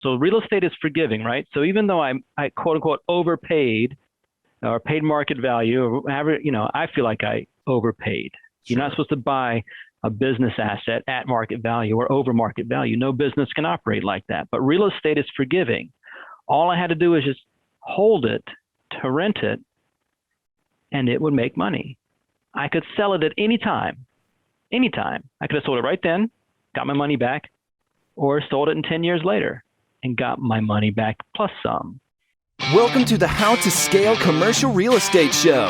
So real estate is forgiving, right? So even though I quote unquote overpaid or paid market value or whatever, I feel like I overpaid. You're not Sure. supposed to buy a business asset at market value or over market value. No business can operate like that. But real estate is forgiving. All I had to do was just hold it to rent it and it would make money. I could sell it at any time. Anytime. I could have sold it right then, got my money back, or sold it in 10 years later and got my money back plus some. Welcome to the How to Scale Commercial Real Estate Show.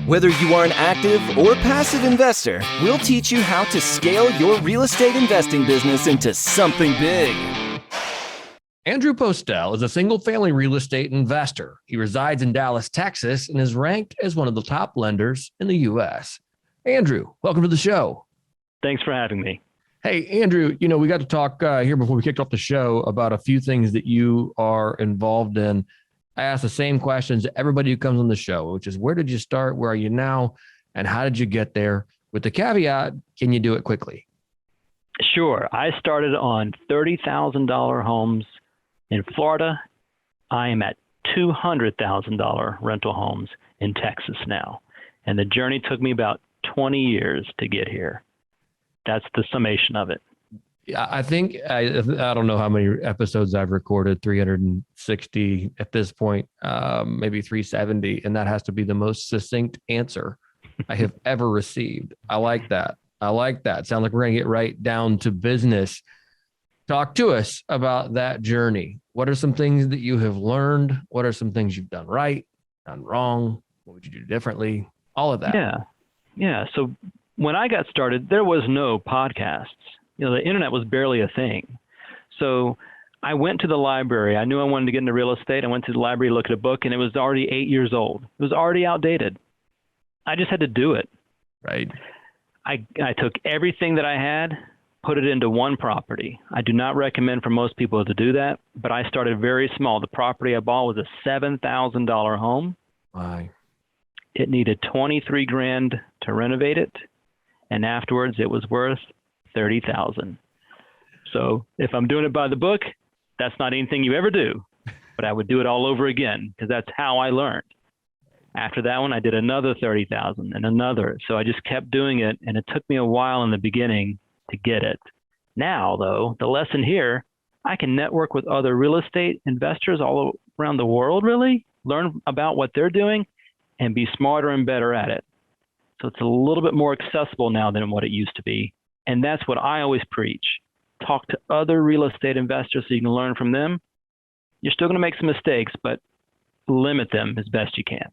Whether you are an active or passive investor, we'll teach you how to scale your real estate investing business into something big. Andrew Postell is a single-family real estate investor. He resides in Dallas, Texas, and is ranked as one of the top lenders in the U.S. Andrew, welcome to the show. Thanks for having me. Hey, Andrew, we got to talk here before we kicked off the show about a few things that you are involved in. I ask the same questions to everybody who comes on the show, which is, where did you start? Where are you now? And how did you get there? With the caveat, can you do it quickly? Sure. I started on $30,000 homes in Florida. I am at $200,000 rental homes in Texas now. And the journey took me about 20 years to get here. That's the summation of it. I think I don't know how many episodes I've recorded, 360 at this point, maybe 370. And that has to be the most succinct answer I have ever received. I like that. Sounds like we're going to get right down to business. Talk to us about that journey. What are some things that you have learned? What are some things you've done right, done wrong? What would you do differently? All of that. Yeah. So when I got started, there was no podcasts. The internet was barely a thing. So I went to the library. I knew I wanted to get into real estate. I went to the library to look at a book, and it was already 8 years old. It was already outdated. I just had to do it. Right. I took everything that I had, put it into one property. I do not recommend for most people to do that, but I started very small. The property I bought was a $7,000 home. Why? It needed 23 grand to renovate it, and afterwards it was worth 30,000. So if I'm doing it by the book, that's not anything you ever do, but I would do it all over again because that's how I learned. After that one, I did another 30,000 and another. So I just kept doing it, and it took me a while in the beginning to get it. Now, though, the lesson here, I can network with other real estate investors all around the world, really, learn about what they're doing, and be smarter and better at it. So it's a little bit more accessible now than what it used to be. And that's what I always preach. Talk to other real estate investors so you can learn from them. You're still going to make some mistakes, but limit them as best you can.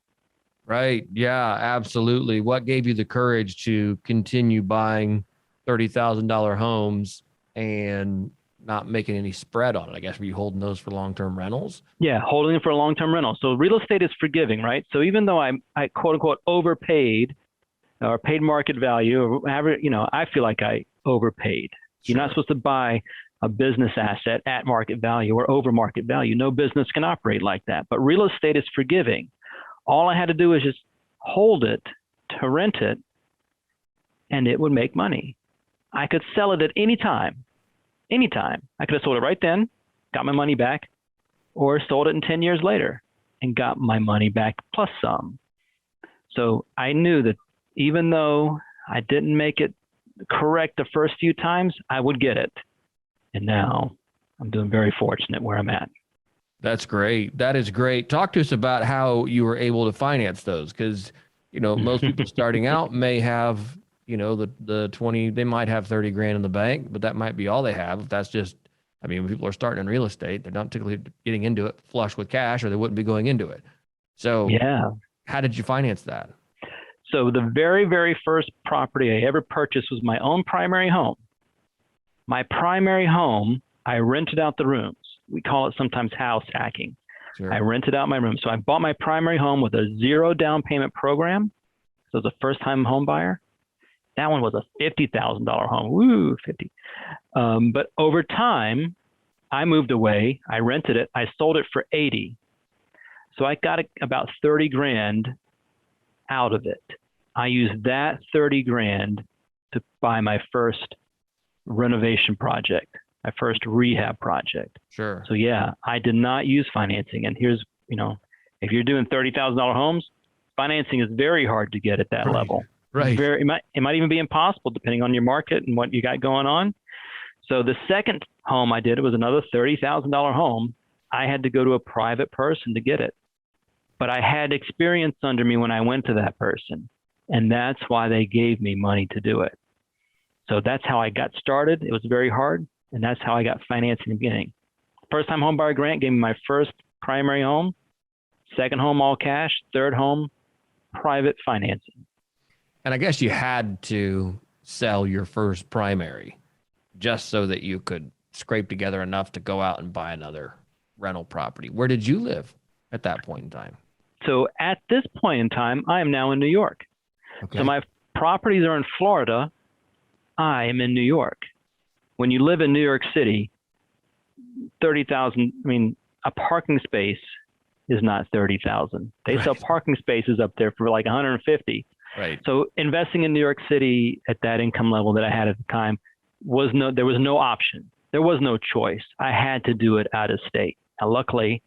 Right. Yeah, absolutely. What gave you the courage to continue buying $30,000 homes and not making any spread on it? I guess, were you holding those for long-term rentals? Yeah, holding them for a long-term rental. So real estate is forgiving, right? So even though I quote unquote overpaid or paid market value or whatever, I feel like I overpaid. You're not supposed to buy a business asset at market value or over market value. No business can operate like that. But real estate is forgiving. All I had to do was just hold it to rent it and it would make money. I could sell it at any time. Anytime. I could have sold it right then, got my money back, or sold it in 10 years later and got my money back plus some. So I knew that even though I didn't make it correct the first few times, I would get it. And now I'm doing very fortunate where I'm at. That's great. That is great. Talk to us about how you were able to finance those, because, most people starting out may have, the 20, they might have 30 grand in the bank, but that might be all they have. If that's just, when people are starting in real estate, they're not typically getting into it flush with cash, or they wouldn't be going into it. So yeah, how did you finance that? So the very, very first property I ever purchased was my own primary home. My primary home, I rented out the rooms. We call it sometimes house hacking. Sure. I rented out my room. So I bought my primary home with a 0 down payment program. So it was a first-time home buyer. That one was a $50,000 home. Woo, 50. But over time, I moved away. I rented it. I sold it for 80. So I got about 30 grand out of it. I used that 30 grand to buy my first renovation project. my first rehab project. Sure. So yeah, I did not use financing. And here's, if you're doing $30,000 homes, financing is very hard to get at that level. Right. It might even be impossible depending on your market and what you got going on. So the second home I did, it was another $30,000 home. I had to go to a private person to get it. But I had experience under me when I went to that person. And that's why they gave me money to do it. So that's how I got started. It was very hard. And that's how I got financing in the beginning. First time home buyer grant gave me my first primary home. Second home, all cash. Third home, private financing. And I guess you had to sell your first primary just so that you could scrape together enough to go out and buy another rental property. Where did you live at that point in time? So at this point in time, I am now in New York. Okay. So my properties are in Florida. I am in New York. When you live in New York City, 30,000, a parking space is not 30,000. They sell parking spaces up there for like 150. Right. So investing in New York City at that income level that I had at the time there was no option. There was no choice. I had to do it out of state. Now, luckily,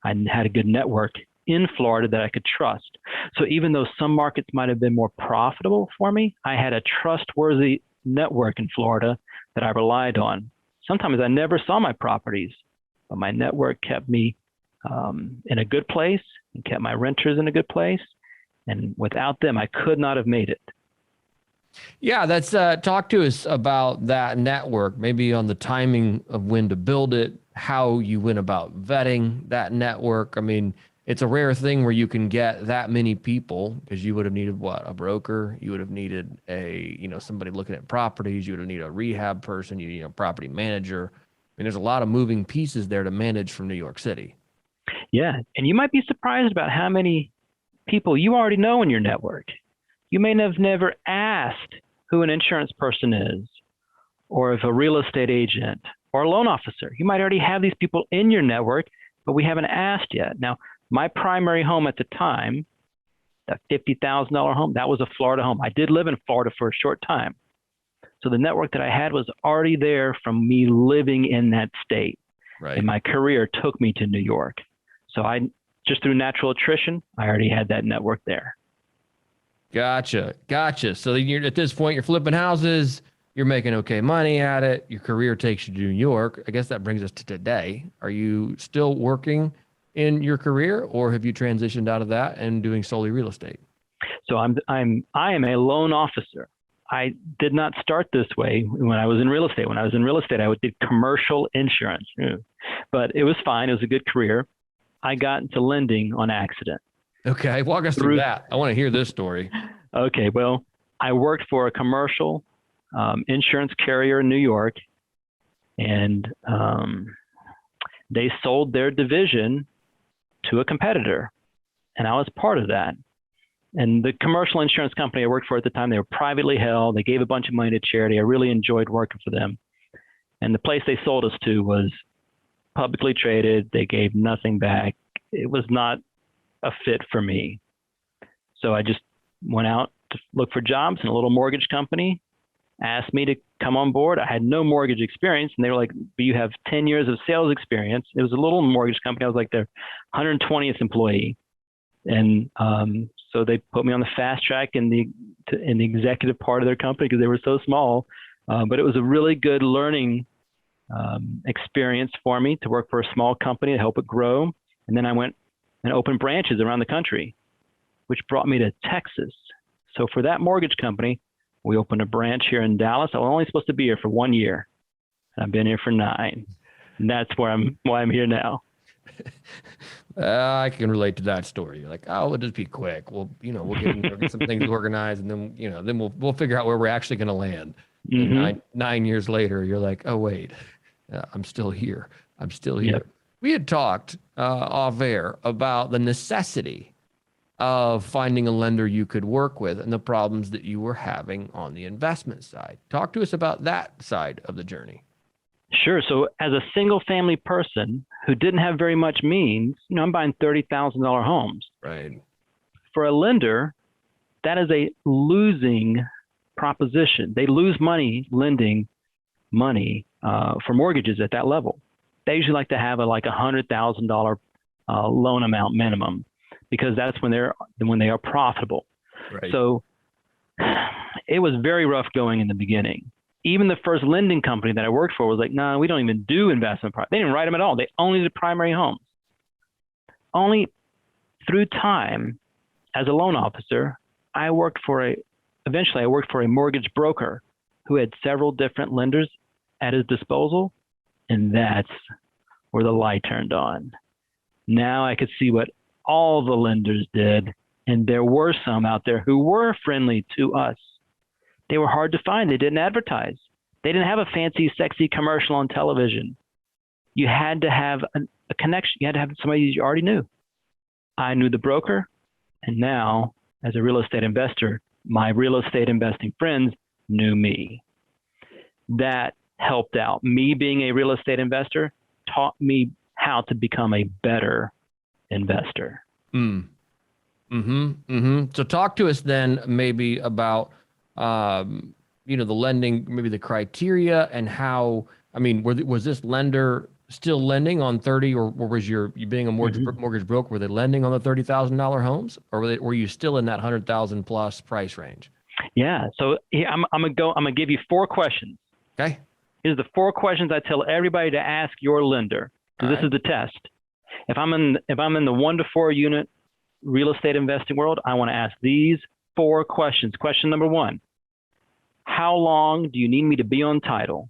I had a good network in Florida that I could trust. So even though some markets might have been more profitable for me, I had a trustworthy network in Florida that I relied on. Sometimes I never saw my properties, but my network kept me in a good place and kept my renters in a good place. And without them, I could not have made it. Yeah, that's talk to us about that network, maybe on the timing of when to build it, how you went about vetting that network. It's a rare thing where you can get that many people, because you would have needed a broker, you would have needed somebody looking at properties, you would have needed a rehab person, you need a property manager. There's a lot of moving pieces there to manage from New York City. Yeah, and you might be surprised about how many people you already know in your network. You may have never asked who an insurance person is, or if a real estate agent or a loan officer. You might already have these people in your network, but we haven't asked yet. Now, my primary home at the time, that $50,000 home, that was a Florida home. I did live in Florida for a short time. So the network that I had was already there from me living in that state. Right. And my career took me to New York. So just through natural attrition, I already had that network there. Gotcha. So at this point, you're flipping houses, you're making okay money at it, your career takes you to New York. I guess that brings us to today. Are you still working in your career, or have you transitioned out of that and doing solely real estate? So I am a loan officer. I did not start this way when I was in real estate. When I was in real estate, I did commercial insurance, but it was fine. It was a good career. I got into lending on accident. Okay, walk us through that. I want to hear this story. Okay, well, I worked for a commercial insurance carrier in New York, and they sold their division to a competitor, and I was part of that. And the commercial insurance company I worked for at the time, they were privately held. They gave a bunch of money to charity. I really enjoyed working for them. And the place they sold us to was publicly traded. They gave nothing back. It was not a fit for me. So I just went out to look for jobs, and a little mortgage company asked me to come on board. I had no mortgage experience, and they were like, but you have 10 years of sales experience. It was a little mortgage company. I was like their 120th employee. And so they put me on the fast track in the executive part of their company because they were so small. But it was a really good learning experience for me to work for a small company to help it grow. And then I went and opened branches around the country, which brought me to Texas. So for that mortgage company, we opened a branch here in Dallas. I was only supposed to be here for 1 year, and I've been here for 9. And that's why I'm here now. I can relate to that story. You're like, oh, it'll just be quick. We'll get some things organized, and then we'll figure out where we're actually going to land. Mm-hmm. 9 years later, you're like, oh wait, I'm still here. Yep. We had talked off air about the necessity of finding a lender you could work with and the problems that you were having on the investment side. Talk to us about that side of the journey. Sure. So as a single family person who didn't have very much means, I'm buying $30,000 homes. Right. For a lender, that is a losing proposition. They lose money lending money for mortgages at that level. They usually like to have like $100,000 loan amount minimum, because that's when they are profitable. Right. So it was very rough going in the beginning. Even the first lending company that I worked for was like, no, we don't even do investment property. They didn't write them at all. They only did primary homes. Only through time, as a loan officer, eventually I worked for a mortgage broker who had several different lenders at his disposal. And that's where the light turned on. Now I could see what all the lenders did. And there were some out there who were friendly to us. They were hard to find. They didn't advertise. They didn't have a fancy, sexy commercial on television. You had to have a connection. You had to have somebody you already knew. I knew the broker. And now, as a real estate investor, my real estate investing friends knew me. That helped out. Me being a real estate investor taught me how to become a better investor. So talk to us then maybe about, the lending, maybe the criteria and how, was this lender still lending on 30, or was you being a mortgage broker, were they lending on the $30,000 homes, or were you still in that 100,000 plus price range? Yeah. So I'm gonna give you 4 questions. Okay. Here's the 4 questions I tell everybody to ask your lender, because this is the test. If I'm in the 1 to 4 unit real estate investing world, I want to ask these 4 questions. Question number 1, how long do you need me to be on title?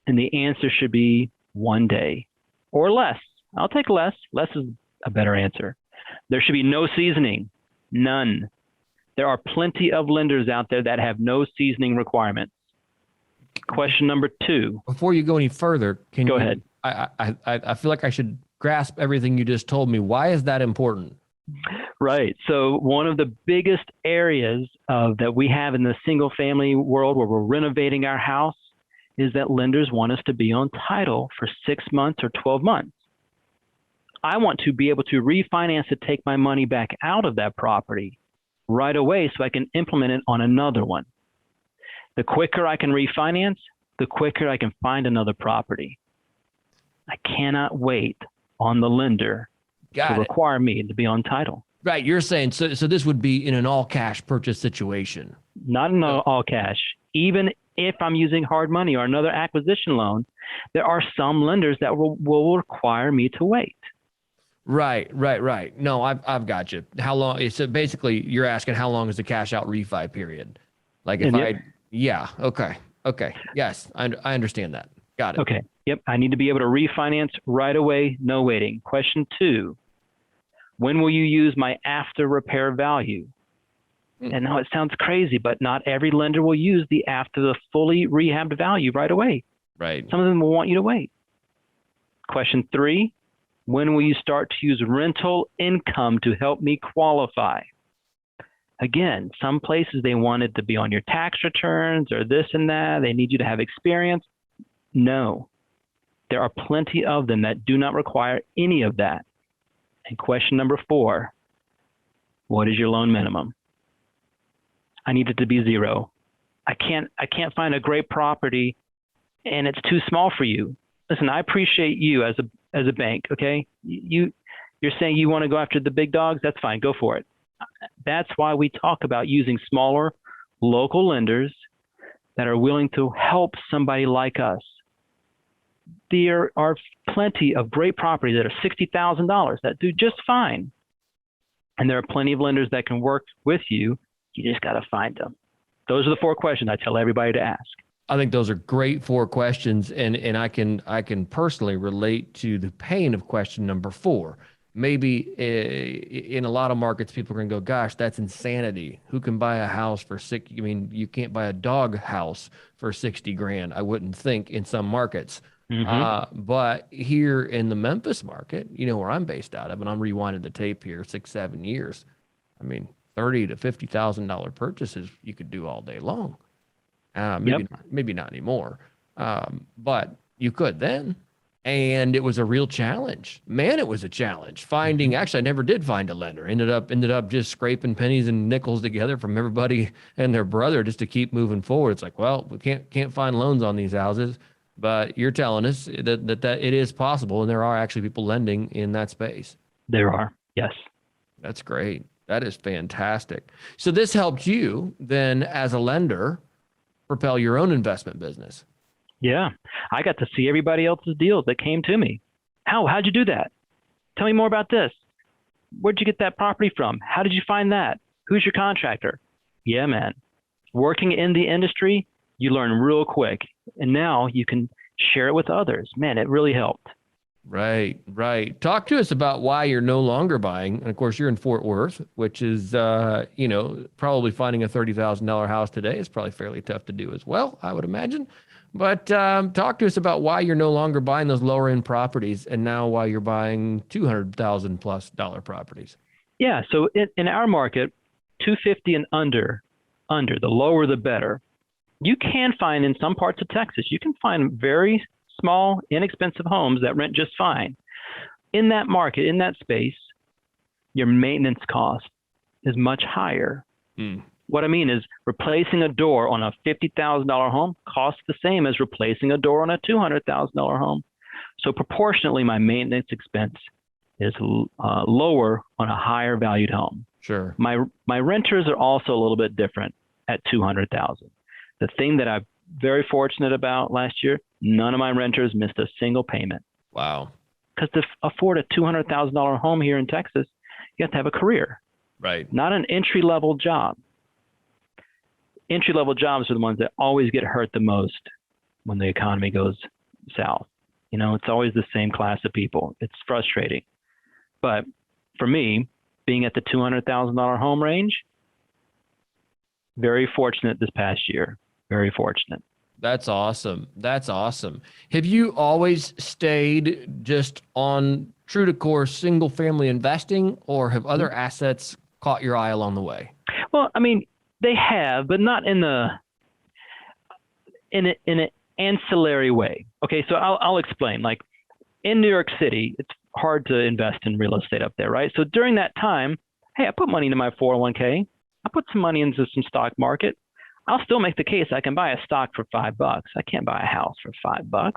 And the answer should be 1 day or less. I'll take less. Less is a better answer. There should be no seasoning, none. There are plenty of lenders out there that have no seasoning requirements. Question number 2. Before you go any further, Go ahead. I feel like I should grasp everything you just told me. Why is that important? Right. So one of the biggest areas that we have in the single family world where we're renovating our house is that lenders want us to be on title for 6 months or 12 months. I want to be able to refinance to take my money back out of that property right away so I can implement it on another one. The quicker I can refinance, the quicker I can find another property. I cannot wait on the lender to require me to be on title. Right. You're saying, so this would be in an all cash purchase situation. Not in all cash. Even if I'm using hard money or another acquisition loan, there are some lenders that will require me to wait. Right. No, I've got you. How long? So basically you're asking how long is the cash out refi period? Like if okay. Yes. I understand that. Got it. Okay. Yep. I need to be able to refinance right away. No waiting. Question 2, when will you use my after repair value? And now it sounds crazy, but not every lender will use the after the fully rehabbed value right away. Right. Some of them will want you to wait. Question 3, when will you start to use rental income to help me qualify? Again, some places they want it to be on your tax returns or this and that. They need you to have experience. No, there are plenty of them that do not require any of that. And question number 4, what is your loan minimum? I need it to be 0. I can't find a great property and it's too small for you. Listen, I appreciate you as a bank, okay? You're saying you want to go after the big dogs, that's fine, go for it. That's why we talk about using smaller local lenders that are willing to help somebody like us. There are plenty of great properties that are $60,000 that do just fine. And there are plenty of lenders that can work with you. You just got to find them. Those are the 4 questions I tell everybody to ask. I think those are great 4 questions. And I can personally relate to the pain of question number 4. Maybe in a lot of markets, people are going to go, gosh, that's insanity. Who can buy a house for you can't buy a dog house for 60 grand. I wouldn't think in some markets. But here in the Memphis market, where I'm based out of, and I'm rewinding the tape here 6-7 years. $30,000 to $50,000 purchases you could do all day long. Maybe not anymore. But you could then. And it was a real challenge. Man, it was a challenge. Actually, I never did find a lender. Ended up just scraping pennies and nickels together from everybody and their brother just to keep moving forward. It's like, well, we can't find loans on these houses. but you're telling us that it is possible, and there are actually people lending in that space. There are, yes. That's great. That is fantastic. So this helped you then, as a lender, propel your own investment business. Yeah, I got to see everybody else's deals that came to me. How'd you do that? Tell me more about this. Where'd you get that property from? How did you find that? Who's your contractor? Yeah, man. Working in the industry, you learn real quick. And now you can share it with others. Man, it really helped. Right. Talk to us about why you're no longer buying. And of course, you're in Fort Worth, which is, probably finding a $30,000 house today is probably fairly tough to do as well, I would imagine. But talk to us about why you're no longer buying those lower end properties, and now why you're buying $200,000+ properties. Yeah. So in our market, 250 and under, the lower the better. You can find in some parts of Texas, you can find very small, inexpensive homes that rent just fine. In that market, in that space, your maintenance cost is much higher. What I mean is replacing a door on a $50,000 home costs the same as replacing a door on a $200,000 home. So proportionately, my maintenance expense is lower on a higher valued home. Sure. My renters are also a little bit different at $200,000. The thing that I'm very fortunate about last year, none of my renters missed a single payment. Wow. Because to afford a $200,000 home here in Texas, you have to have a career. Right. Not an entry-level job. Entry-level jobs are the ones that always get hurt the most when the economy goes south. It's always the same class of people. It's frustrating. But for me, being at the $200,000 home range, very fortunate this past year. Very fortunate. That's awesome. Have you always stayed just on true to core single family investing, or have other assets caught your eye along the way? Well, I mean, they have, but not in an ancillary way. Okay, so I'll explain. Like in New York City, it's hard to invest in real estate up there, right? So during that time, hey, I put money into my 401k. I put some money into some stock market. I'll still make the case I can buy a stock for $5. I can't buy a house for $5,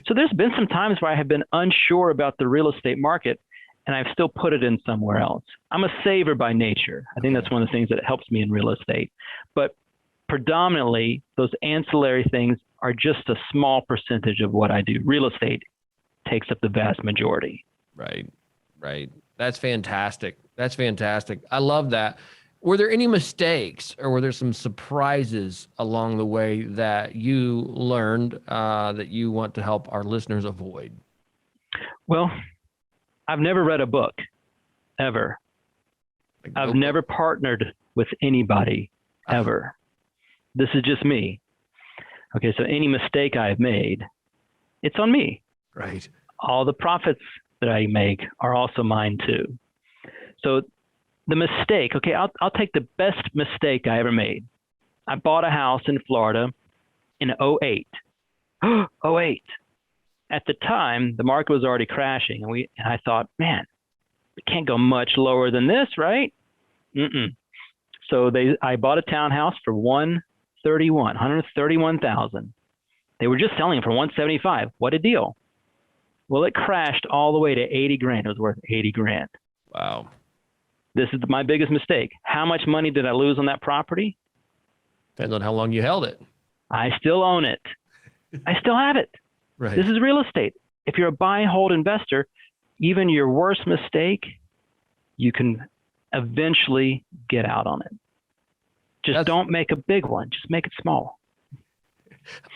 So there's been some times where I have been unsure about the real estate market, and I've still put it in somewhere else. I'm a saver by nature. I think that's one of the things that helps me in real estate. But predominantly, those ancillary things are just a small percentage of what I do. Real estate takes up the vast majority. Right. That's fantastic. I love that. Were there any mistakes, or were there some surprises along the way that you learned that you want to help our listeners avoid? Well, I've never read a book, ever. I've never partnered with anybody, ever. This is just me. Okay, so any mistake I've made, it's on me. Right. All the profits that I make are also mine too. So the mistake, okay, I'll take the best mistake I ever made. I bought a house in Florida in 2008. 2008. At the time, the market was already crashing, and I thought, man, it can't go much lower than this, right? So I bought a townhouse for $131,000. They were just selling it for $175,000. What a deal! Well, it crashed all the way to $80,000. It was worth $80,000. Wow. This is my biggest mistake. How much money did I lose on that property? Depends on how long you held it. I still own it. I still have it. Right. This is real estate. If you're a buy and hold investor, even your worst mistake, you can eventually get out on it. Just don't make a big one. Just make it small.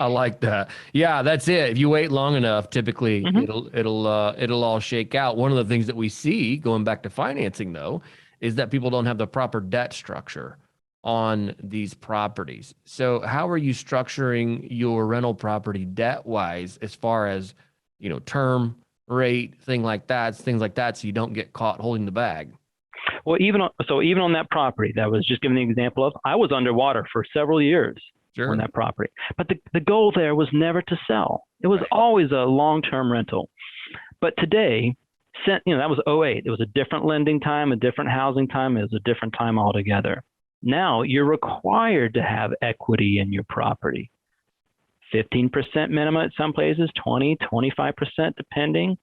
I like that. Yeah, that's it. If you wait long enough, typically it'll all shake out. One of the things that we see going back to financing, though, is that people don't have the proper debt structure on these properties. So how are you structuring your rental property debt wise, as far as, term, rate, things like that, so you don't get caught holding the bag? Well, even on that property that I was just giving the example of, I was underwater for several years. Sure. On that property. But the goal there was never to sell. It was always a long-term rental. But today, that was 2008. It was a different lending time, a different housing time. It was a different time altogether. Now you're required to have equity in your property. 15% minimum at some places, 20, 25% depending.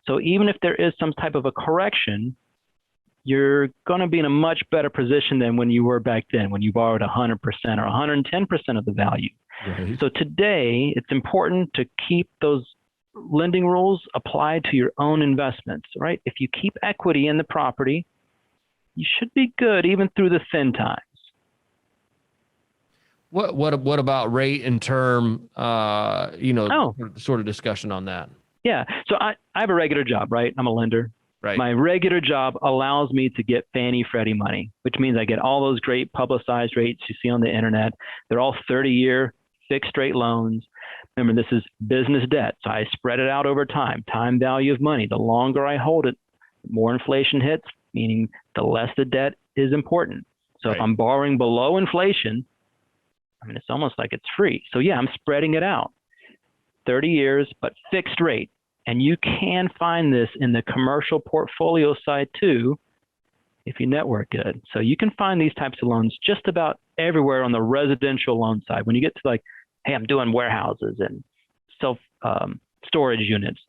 So even if there is some type of a correction, you're going to be in a much better position than when you were back then, when you borrowed 100% or 110% of the value. Right. So today, it's important to keep those lending rules applied to your own investments, right? If you keep equity in the property, you should be good even through the thin times. What about rate and term, sort of discussion on that? Yeah. So I have a regular job, right? I'm a lender. Right. My regular job allows me to get Fannie Freddie money, which means I get all those great publicized rates you see on the internet. They're all 30-year fixed rate loans. Remember, this is business debt, so I spread it out over time. Time value of money. The longer I hold it, the more inflation hits, meaning the less the debt is important. So Right. if I'm borrowing below inflation, I mean, it's almost like it's free. So yeah, I'm spreading it out. 30 years, but fixed rate. And you can find this in the commercial portfolio side too, if you network good. So you can find these types of loans just about everywhere on the residential loan side. When you get to like, hey, I'm doing warehouses and self storage units,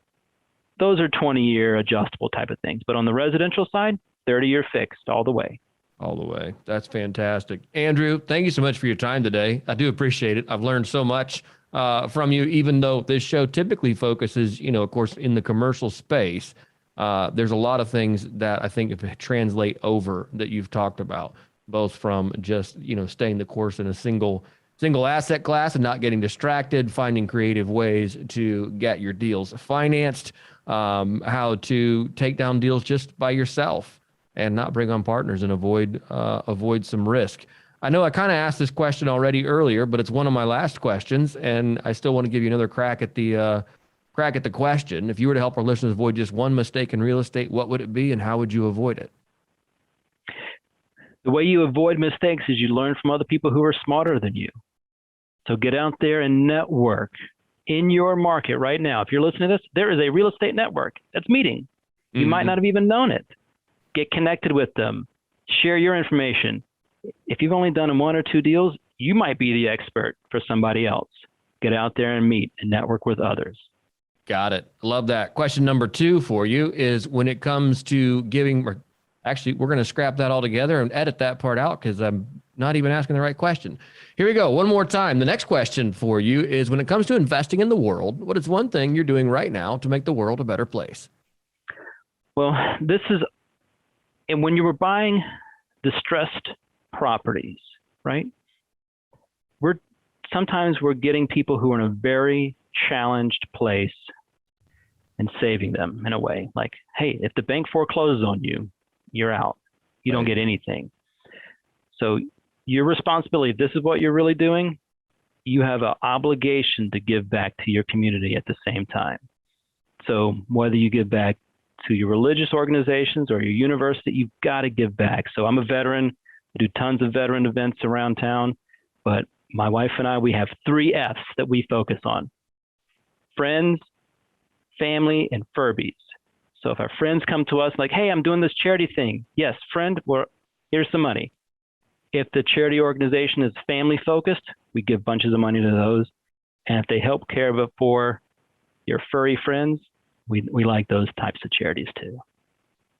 those are 20-year adjustable type of things. But on the residential side, 30-year fixed all the way. All the way. That's fantastic. Andrew, thank you so much for your time today. I do appreciate it. I've learned so much from you, even though this show typically focuses, of course, in the commercial space. There's a lot of things that I think translate over that you've talked about, both from just, staying the course in a single asset class and not getting distracted, finding creative ways to get your deals financed, how to take down deals just by yourself and not bring on partners and avoid some risk. I know I kind of asked this question already earlier, but it's one of my last questions, and I still want to give you another crack at the question. If you were to help our listeners avoid just one mistake in real estate, what would it be, and how would you avoid it? The way you avoid mistakes is you learn from other people who are smarter than you. So get out there and network in your market right now. If you're listening to this, there is a real estate network that's meeting. You might not have even known it. Get connected with them. Share your information. If you've only done one or two deals, you might be the expert for somebody else. Get out there and meet and network with others. Got it. Love that. Question number 2 for you is, when it comes to giving, or actually, we're going to scrap that all together and edit that part out because I'm not even asking the right question. Here we go. One more time. The next question for you is, when it comes to investing in the world, what is one thing you're doing right now to make the world a better place? Well, and when you were buying distressed properties, right? Sometimes we're getting people who are in a very challenged place and saving them in a way. Like, hey, if the bank forecloses on you, you're out. You don't get anything. So your responsibility, if this is what you're really doing, you have an obligation to give back to your community at the same time. So whether you give back to your religious organizations or your university, you've got to give back. So I'm a veteran. I do tons of veteran events around town, but my wife and I, we have 3 F's that we focus on: friends, family, and Furbies. So if our friends come to us like, hey, I'm doing this charity thing. Yes, friend, well, here's some money. If the charity organization is family focused, we give bunches of money to those. And if they help care for your furry friends, we like those types of charities too.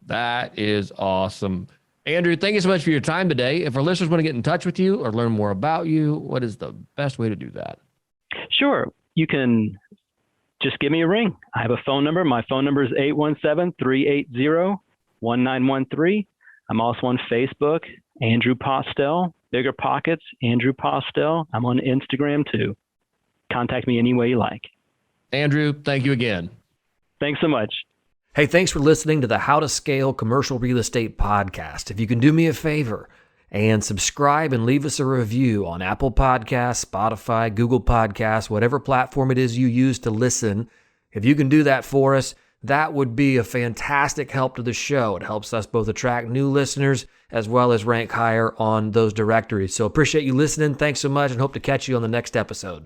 That is awesome. Andrew, thank you so much for your time today. If our listeners want to get in touch with you or learn more about you, what is the best way to do that? Sure. You can just give me a ring. I have a phone number. My phone number is 817-380-1913. I'm also on Facebook, Andrew Postell, Bigger Pockets, Andrew Postell. I'm on Instagram too. Contact me any way you like. Andrew, thank you again. Thanks so much. Hey, thanks for listening to the How to Scale Commercial Real Estate podcast. If you can do me a favor and subscribe and leave us a review on Apple Podcasts, Spotify, Google Podcasts, whatever platform it is you use to listen, if you can do that for us, that would be a fantastic help to the show. It helps us both attract new listeners as well as rank higher on those directories. So appreciate you listening. Thanks so much, and hope to catch you on the next episode.